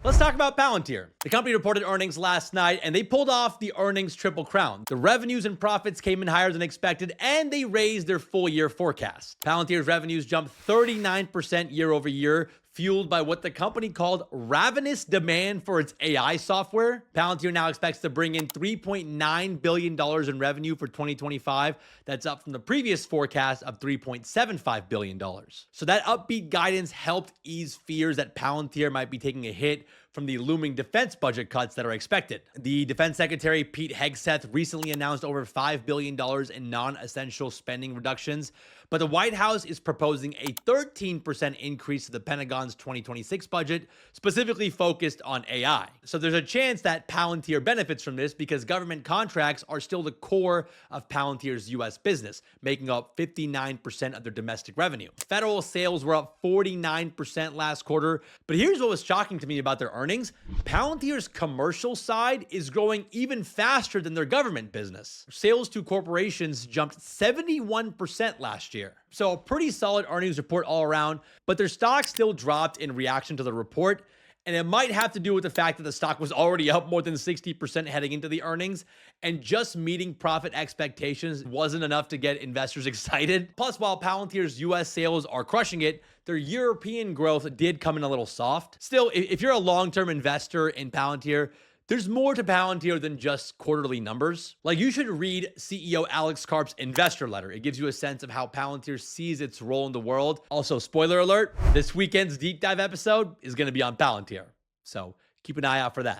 Let's talk about Palantir. The company reported earnings last night and they pulled off the earnings triple crown. The revenues and profits came in higher than expected and they raised their full year forecast. Palantir's revenues jumped 39% year over year, fueled by what the company called ravenous demand for its AI software. Palantir now expects to bring in $3.9 billion in revenue for 2025. That's up from the previous forecast of $3.75 billion. So that upbeat guidance helped ease fears that Palantir might be taking a hit from the looming defense budget cuts that are expected. The Defense Secretary Pete Hegseth recently announced over $5 billion in non-essential spending reductions, but the White House is proposing a 13% increase to the Pentagon's 2026 budget, specifically focused on AI. So there's a chance that Palantir benefits from this because government contracts are still the core of Palantir's US business, making up 59% of their domestic revenue. Federal sales were up 49% last quarter, but here's what was shocking to me about their earnings. Palantir's commercial side is growing even faster than their government business. Sales to corporations jumped 71% last year. So a pretty solid earnings report all around, but their stock still dropped in reaction to the report. And it might have to do with the fact that the stock was already up more than 60% heading into the earnings, and just meeting profit expectations wasn't enough to get investors excited. Plus, while Palantir's US sales are crushing it, their European growth did come in a little soft. Still, if you're a long-term investor in Palantir, there's more to Palantir than just quarterly numbers. Like, you should read CEO Alex Karp's investor letter. It gives you a sense of how Palantir sees its role in the world. Also, spoiler alert, this weekend's deep dive episode is going to be on Palantir. So keep an eye out for that.